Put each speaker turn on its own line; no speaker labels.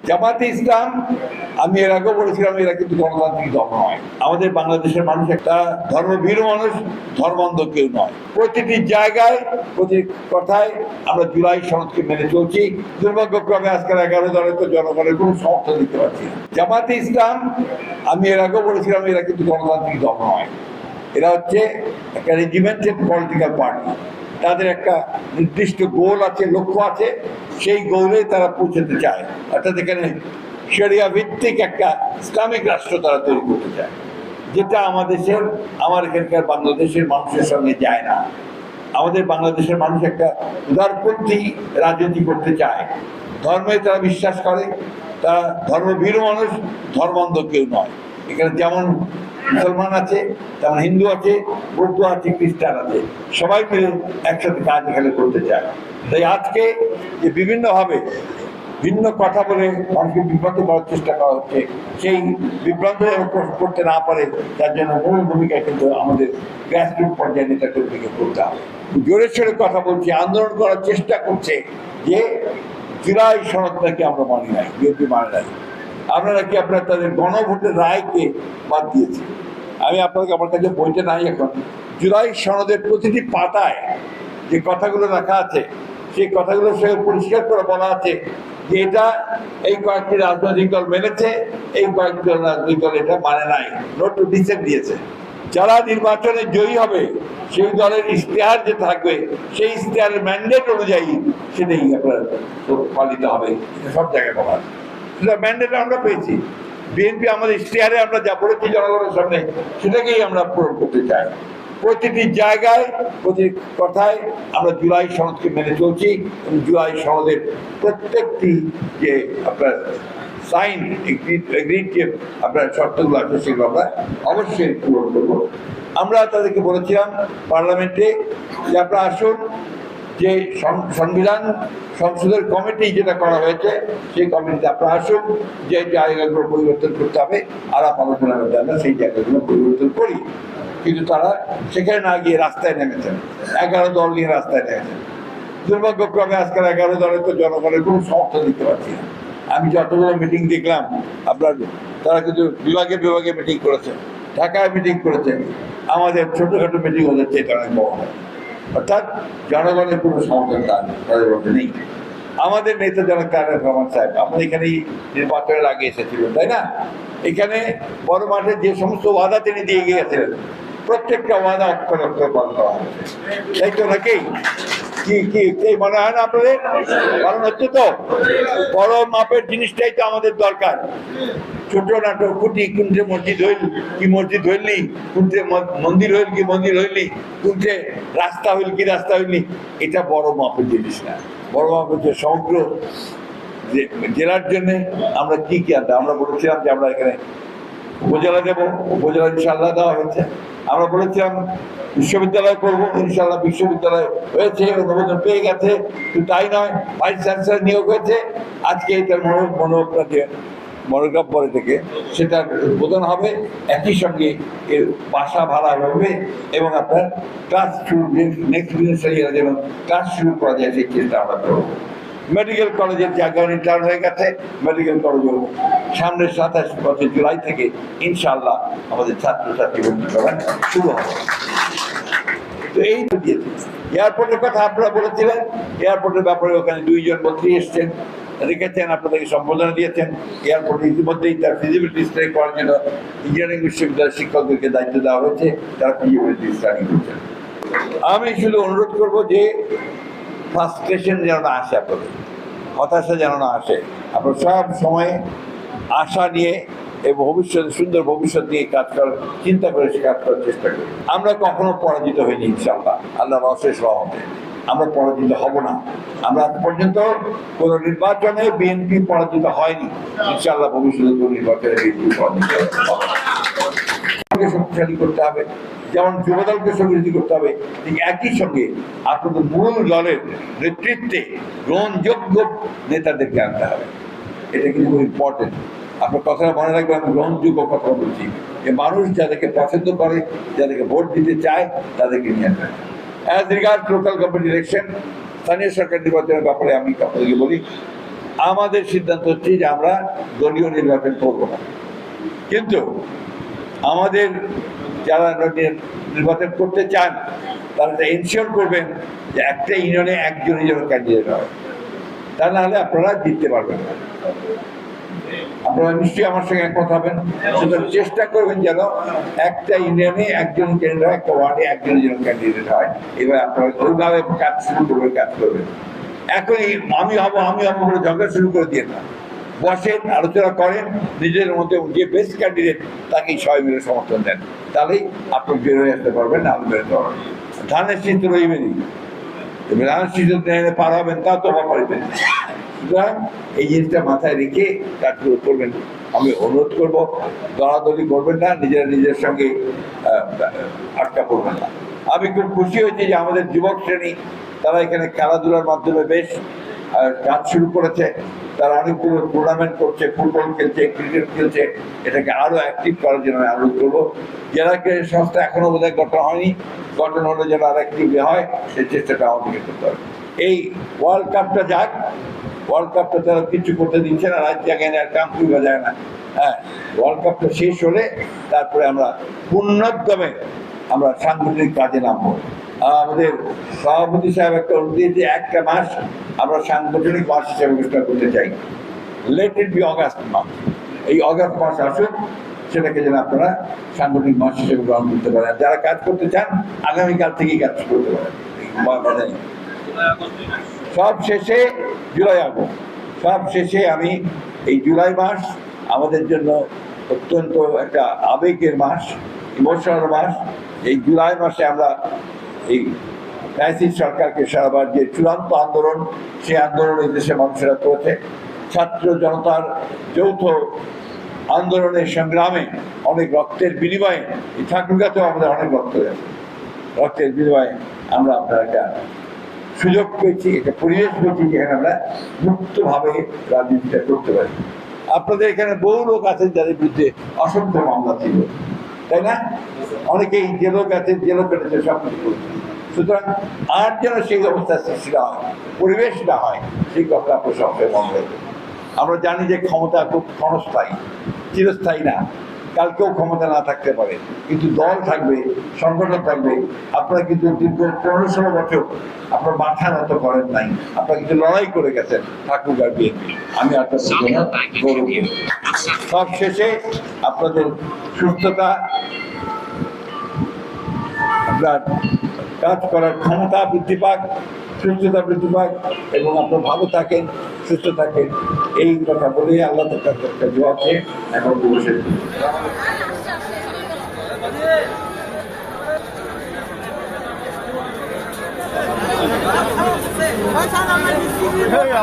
জামাতে ইসলাম, আমি এর আগেও বলেছিলাম, এরা কিন্তু গণতান্ত্রিক দল নয়। আমাদের বাংলাদেশের মানুষ একটা ধর্মভীরু মানুষ, ধর্মান্ধ কেউ নয়। প্রতিটি জায়গায়, প্রতি কথায় আমরা জুলাই সনদকে মেনে চলছি। দুর্ভাগ্যক্রমে আজকাল 11 দলে তো জনগণের কোনো সমর্থন দিতে পারছি না। জামাতে ইসলাম, আমি এর আগেও বলেছিলাম, এরা কিন্তু গণতান্ত্রিক দল নয়। এরা হচ্ছে একটা রেজিমেন্টেড পলিটিক্যাল পার্টি। তাদের একটা নির্দিষ্ট গোল আছে, লক্ষ্য আছে, সেই গোলে তারা পৌঁছতে চায়। অর্থাৎ এখানে শরিয়া ভিত্তিক একটা ইসলামিক রাষ্ট্র তারা তৈরি করতে চায়, যেটা আমার এখানকার বাংলাদেশের মানুষের সঙ্গে যায় না। আমাদের বাংলাদেশের মানুষ একটা উদারপন্থী রাজনীতি করতে চায়। ধর্মে তারা বিশ্বাস করে, তারা ধর্মভীরু মানুষ, ধর্মান্ধ কেউ নয়। এখানে যেমন মুসলমান আছে, তেমন হিন্দু আছে, বৌদ্ধ আছে, খ্রিস্টান আছে, সবাই মিলে একসাথে কাজ এখানে করতে চায়। তাই আজকে যে বিভিন্নভাবে ভিন্ন কথা বলে মানুষকে বিভ্রান্ত করার চেষ্টা করা হচ্ছে, সেই বিভ্রান্ত করতে না পারে তার জন্য মূল ভূমিকা কিন্তু আমাদের গ্রাসরুট পর্যায়ে নেতাকর্মীকে করতে হবে। জোরে সোরে কথা বলছি, আন্দোলন করার চেষ্টা করছে যে জুলাই সনদ নাকি আমরা মানি নাই, বিএনপি মানে নাই। আপনারা কি আপনার তাদের গণভোটের রায়কে বাদ দিয়েছে? আমি আপনাকে, আমার কাছে বইটা নাই এখন, জুলাই সনদের প্রতিটি পাতায় যে কথাগুলো রাখা আছে, সেই কথাগুলোর সঙ্গে পরিষ্কার করে বলা আছে যে এটা এই কয়েকটি রাজনৈতিক দল মেনেছে, এই কয়েকটি রাজনৈতিক দল এটা মানে নাই, নোট টু ডিসেন্ট দিয়েছে। যারা নির্বাচনে জয়ী হবে সেই দলের ইশতেহার যে থাকবে, সেই ইশতেহারের ম্যান্ডেট অনুযায়ী সেটাই আপনার পালিত হবে। সব জায়গায় বলা আছে, ম্যান্ডেট আমরা পেয়েছি। বিএনপি আমাদের ইশতেহারে আমরা যা বলেছি জনগণের সামনে, সেটাকেই আমরা পূরণ করতে চাই। প্রতিটি জায়গায়, প্রতি কথায় আমরা জুলাই সনদকে মেনে চলছি এবং জুলাই সনদের প্রত্যেকটি যে আপনার সাইন এগ্রিড যে আপনার শর্তগুলো আছে, সেগুলো আমরা অবশ্যই পূরণ করবো। আমরা তাদেরকে বলেছিলাম পার্লামেন্টে যে আপনারা আসুন, যে সংবিধান সংসদের কমিটি যেটা করা হয়েছে, সেই কমিটিতে আপনারা আসুন, যে জায়গাগুলো পরিবর্তন করতে হবে আলাপ আলোচনার মধ্যে আমরা সেই জায়গাগুলো পরিবর্তন করি। কিন্তু তারা সেখানে না গিয়ে রাস্তায় নেমেছেন, 11 দল নিয়ে রাস্তায় নেমেছেন। দুর্ভাগ্যক্রমে আজকাল 11 দলে তো জনগণের কোনো সমর্থন দিতে পারছি না। আমি যতগুলো মিটিং দেখলাম আপনার, তারা কিন্তু বিভাগে বিভাগে মিটিং করেছে, ঢাকায় মিটিং করেছে, আমাদের ছোটখাটো মিটিং ওদের চেয়ে অনেক বড় হয়। অর্থাৎ জনগণের কোনো সমর্থন তাদের মধ্যে নেই। আমাদের নেতা জনক তারেক রহমান সাহেব আমাদের এখানেই নির্বাচনের আগে এসেছিলেন, তাই না? এখানে বড় মাঠে যে সমস্ত ওয়াদা তিনি দিয়ে গিয়েছিলেন, প্রত্যেকটা ওয়াদা অক্ষর অক্ষর পালন করা হচ্ছে, তাই তো নাকি? কি মনে হয় না আপনাদের? পালন হচ্ছে তো? বড় মাপের জিনিসটাই তো আমাদের দরকার। ছোট নাটক কুটি, কোনটে মসজিদ হইল কি মসজিদ হইলি, কোনটে মন্দির হইল কি মন্দির হইলি, কোনটে রাস্তা হইল কি রাস্তা হইলি, এটা বড় মাপের জিনিস না। বড় মাপের যে সমগ্র জেলার জন্য আমরা কি আনতে, আমরা বলেছিলাম যে আমরা এখানে উপজেলা দেবো, উপজেলা ইনশাল্লাহ দেওয়া হয়েছে। আমরা বলেছিলাম বিশ্ববিদ্যালয় করবো, ইনশাল্লাহ বিশ্ববিদ্যালয় হয়েছে, অনুমোদন পেয়ে গেছে। কিন্তু তাই নয়, ভাইস চ্যান্সেলর নিয়োগ হয়েছে। আজকে এটার মনোগ্রাম পরে থেকে সেটার উদ্বোধন হবে, একই সঙ্গে এর বাসা ভাড়া হবে এবং আপনার ক্লাস শুরু, নেক্সট বিজনেস যেন ক্লাস শুরু করা যায় সেই চেষ্টা আমরা করবো। মেডিকেল কলেজের জায়গা নির্ধারণ হয়ে গেছে, মেডিকেল কলেজের সামনের 27 জুলাই থেকে ইনশাল্লাহ আমাদের ছাত্রছাত্রী ভর্তি করা শুরু হবে। তো এই তো দিয়েছে। এয়ারপোর্টের কথা আপনারা বলেছিলেন, এয়ারপোর্টের ব্যাপারে ওখানে 2 জন মন্ত্রী এসছেন, রেখেছেন, আপনাদেরকে সম্বোধনা দিয়েছেন। এয়ারপোর্টে ইতিমধ্যেই তার ফিজিবিলিটি স্টাডি করার জন্য ইঞ্জিনিয়ারিং বিশ্ববিদ্যালয়ের শিক্ষকদেরকে দায়িত্ব দেওয়া হয়েছে, তারা ফিজিবিলিটি স্টাডি করছেন। আমি শুধু অনুরোধ করবো যে ফ্রাস্ট্রেশন যেন না আসে, আপনাদের হতাশা যেন না আসে। আপনার সব সময় আশা নিয়ে এবং ভবিষ্যতে সুন্দর ভবিষ্যৎ নিয়ে কাজ করার চিন্তা করে সে কাজ করার চেষ্টা করি। আমরা কখনো পরাজিত হইনি ইনশাআল্লাহ, আল্লাহর অশেষ রহমতে আমরা পরাজিত হব না। আমরা আজ পর্যন্ত কোন নির্বাচনে বিএনপি পরাজিত হয়নি, ইনশাআল্লাহ ভবিষ্যতে কোন নির্বাচনে বিএনপি পরাজিত হবে। শক্তিশালী করতে হবে, যেমন যুবদলকে শক্তিশালী করতে হবে, ঠিক একই সঙ্গে আপনাদের মূল দলের নেতৃত্বে গ্রহণযোগ্য নেতাদেরকে আনতে হবে। এটা কিন্তু খুব ইম্পর্টেন্ট। আপনার কথাটা মনে রাখবেন, আমি গ্রহণযোগ্য কথা বলছি, যে মানুষ যাদেরকে পছন্দ করে, যাদেরকে ভোট দিতে চায়, তাদেরকে নিয়ে আসবে। As regard local government election, স্থানীয় সরকার নির্বাচনের ব্যাপারে আমি আপনাদেরকে বলি, আমাদের সিদ্ধান্ত হচ্ছে যে আমরা দলীয় নির্বাচন করব না, কিন্তু আমাদের যারা নির্বাচন করতে চান তারা এনশিওর করবেন যে একটা ইউনিয়নে একজনই যেন ক্যান্ডিডেট হয়, তা নাহলে আপনারা জিততে পারবেন না। আপনারা নিশ্চয়ই আমার সঙ্গে একমত হবেন। সুতরাং চেষ্টা করবেন যেন একটা ইউনিয়নে একজন ক্যান্ডিডেট, একটা ওয়ার্ডে একজনের যেন ক্যান্ডিডেট হয়। এবার আপনারা ওইভাবে কাজ শুরু করবেন, কাজ করবেন। এখন আমি হবো বলে ঝগড়া শুরু করে দিয়ে না, বসেন, আলোচনা করেন, নিজের মধ্যে যে বেস্ট ক্যান্ডিডেট তাকেই সবাই মিলে সমর্থন দেন, তাহলেই আপনি বের হয়ে আসতে পারবেন, না বেরোতে পারবেন। ধানের শীত রইবেনই, ধানের শীত পার হবেন তা তো পারবেন। সুতরাং এই জিনিসটা মাথায় রেখে কাজগুলো করবেন। আমি অনুরোধ করবো, দলাদলি করবেন না, নিজের সঙ্গে আটকা পড়বেন না। আমি খুব খুশি হয়েছি যে আমাদের যুবক শ্রেণী তারা এখানে খেলাধুলার মাধ্যমে বেশ কাজ শুরু করেছে। তারা অনেকগুলো টুর্নামেন্ট করছে, ফুটবল খেলছে, ক্রিকেট খেলছে। এটাকে আরো অ্যাক্টিভ করার জন্য আমি অনুরোধ করবো। জেলাকে সংস্থা এখনো বোধহয় গঠন হয়নি, গঠন হলে যেন আর অ্যাক্টিভ হয় সেই চেষ্টাটা আমাদেরকে করতে হবে। এই ওয়ার্ল্ড কাপটা যাক, ওয়ার্ল্ড কাপটা তারা কিছু করতে দিচ্ছে না, রাত জায়গায় না, কাম খুঁজে যায় না। হ্যাঁ, ওয়ার্ল্ড কাপটা শেষ হলে তারপরে আমরা পূর্ণোদ্যমে আমরা সাংগঠনিক কাজে নামবো। আমাদের সভাপতি সাহেব একটা অনুরোধ যে একটা মাস আমরা সাংগঠনিক মাস হিসেবে ঘোষণা করতে চাই। লেট ইট বি অগাস্ট মাস। এই অগাস্ট মাস আসুন, সেটাকে যেন আপনারা সাংগঠনিক মাস হিসেবে গ্রহণ করতে পারেন। যারা কাজ করতে চান আগামীকাল থেকেই কাজ করতে পারেন। সব শেষে জুলাই আগস্ট, সব শেষে আমি এই জুলাই মাস আমাদের জন্য অত্যন্ত একটা আবেগের মাস, ইমোশনাল মাস। এই জুলাই মাসে আমরা এই ফ্যাসিস্ট সরকারকে সরাবার যে চূড়ান্ত আন্দোলন, সেই আন্দোলন এই দেশের মানুষেরা করেছে। ছাত্র জনতার যৌথ আন্দোলনের সংগ্রামে অনেক রক্তের বিনিময়ে, এই ঠাকুরগাতেও আমাদের অনেক রক্ত গেছে, রক্তের বিনিময়ে আমরা আপনার একটা সুযোগ পেয়েছি, একটা পরিবেশ পেয়েছি যেখানে আমরা মুক্তভাবে রাজনীতিটা করতে পারি। আপনাদের এখানে বহু লোক আছেন যাদের বিরুদ্ধে অসংখ্য মামলা ছিল, তাই না? অনেকেই জেলও গেছে, জেলও কেটেছে, সব কিছু করছে। সুতরাং আর যেন সেই অবস্থার সৃষ্টি না হয়, পরিবেশ না হয়, সেই কথা আপনার সবসময় মনে রাখবেন। আমরা জানি যে ক্ষমতা খুব ক্ষণস্থায়ী, চিরস্থায়ী না। কালকেও ক্ষমতা না থাকতে পারে, কিন্তু দল থাকবে, সংগঠন থাকবে। আপনারা কিন্তু দীর্ঘ 15-16 বছর আপনার মাথা নত করেন নাই, আপনারা কিন্তু লড়াই করে গেছেন ঠাকুরগাঁও বিএনপি। আমি আপনাদের জন্য গৌরব। সব শেষে আপনাদের সুস্থতা, আপনার কাজ করার ক্ষমতা বৃদ্ধি পাক, সুস্থতা বৃদ্ধি পাক, এবং আপনার ভালো থাকেন, সুস্থ থাকেন, এই কথা বলে আল্লাহ তাআলার কাছে দোয়া করে এখন বসে।
Hey,